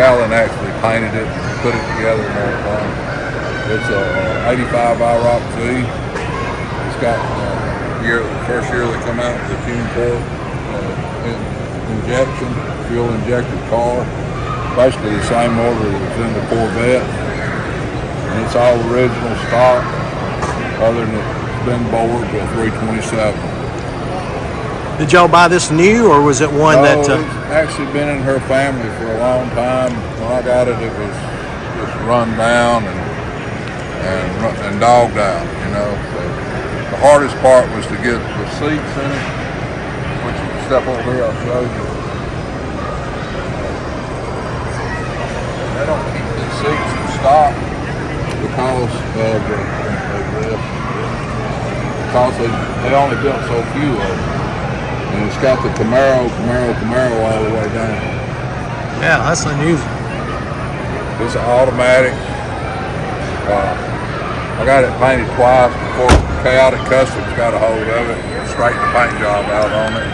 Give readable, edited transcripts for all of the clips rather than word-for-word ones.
Alan actually painted it and put it together and everything. It's a 85 IROC V. It's got the first year they come out with the tune port injection, fuel injected car. Basically the same motor that was in the Corvette. And it's all original stock, other than it's been bored with 327. Did y'all buy this new, or was it one that? It's actually been in her family for a long time. When I got it, it was just run down and dogged out, you know. So the hardest part was to get the seats in it, which you can step over here, I'll show you. They don't keep the seats in stock because of this. Because they only built so few of them. And it's got the Camaro all the way down. Yeah, that's unusual. It's an automatic. I got it painted twice before Chaotic Customs got a hold of it and straightened the paint job out on it.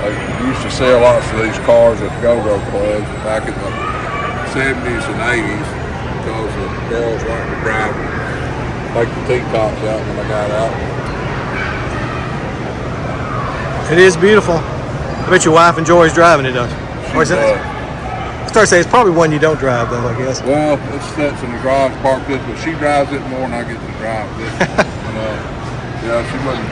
I used to sell lots of these cars at the Go-Go clubs back in the 70s and 80s because the girls wanted to drive, take the T-tops out when they got out. It is beautiful. I bet your wife enjoys driving it, doesn't she? She does. I start saying it's probably one you don't drive, though, I guess. Well, it sits in the garage parked this, but she drives it more than I get to drive this. You know, yeah, she wouldn't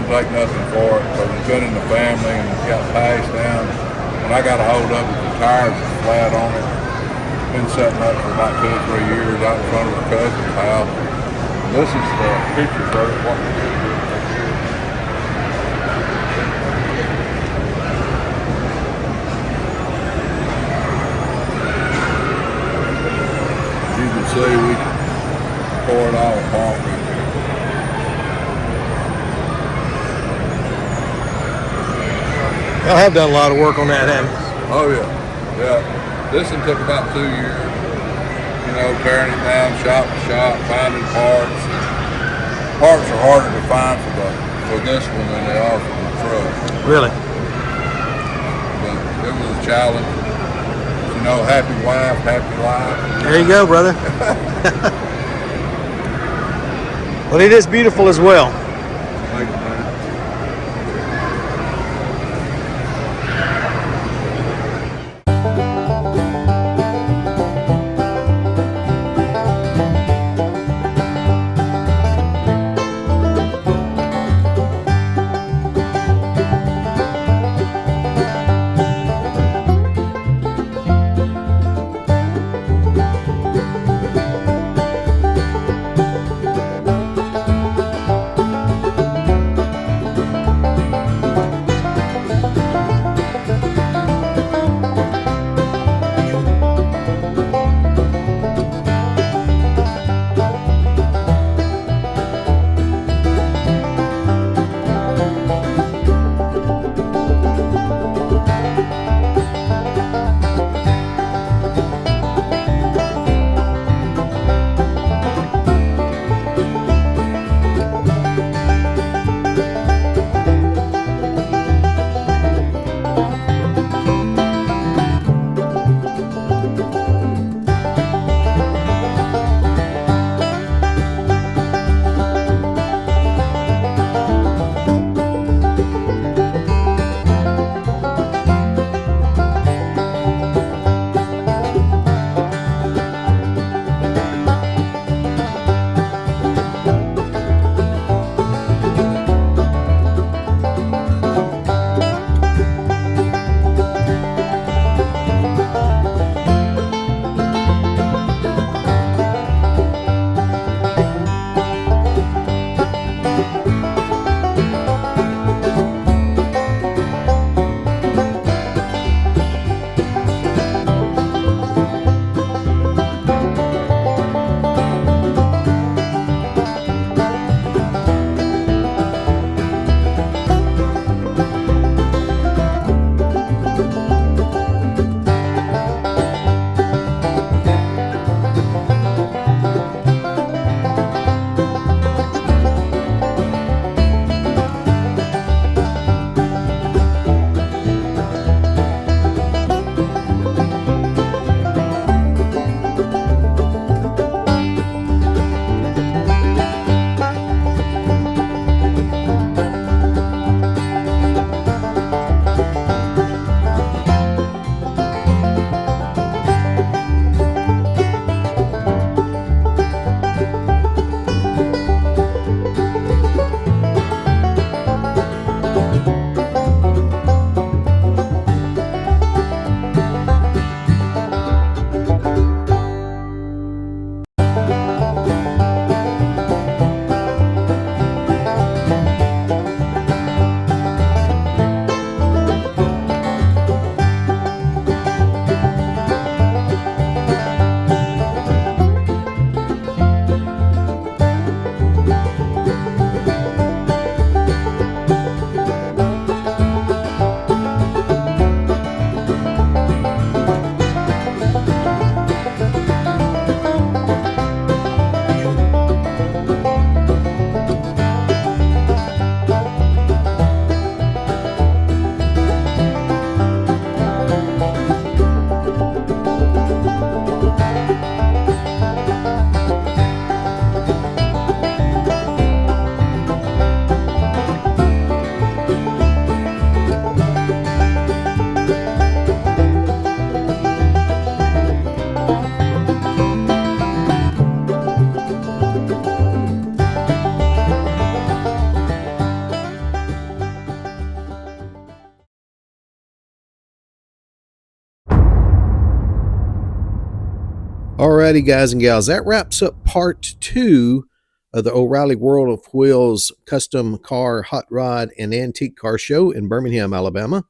take nothing for it because it's been in the family and it's got passed down. When I got a hold of it, the tires were flat on it. Been setting up for about 2 or 3 years out in front of her cousin's house. This is the pictures of it, what we did with it. You can see we pour it all apart. Y'all have done a lot of work on that, haven't you? Oh yeah. This one took about 2 years. You know, tearing it down, shop to shop, finding parts. Parts are harder to find for this one than they are for the truck. Really? But it was a challenge. You know, happy wife, happy life. There you go, brother. Well, it is beautiful as well. Thank you, man. Alrighty, guys and gals, that wraps up part 2 of the O'Reilly World of Wheels custom car, hot rod, and antique car show in Birmingham, Alabama.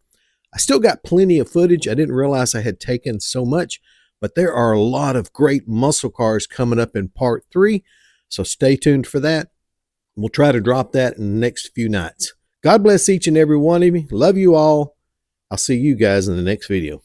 I still got plenty of footage. I didn't realize I had taken so much, but there are a lot of great muscle cars coming up in part 3, so stay tuned for that. We'll try to drop that in the next few nights. God bless each and every one of you. Love you all. I'll see you guys in the next video.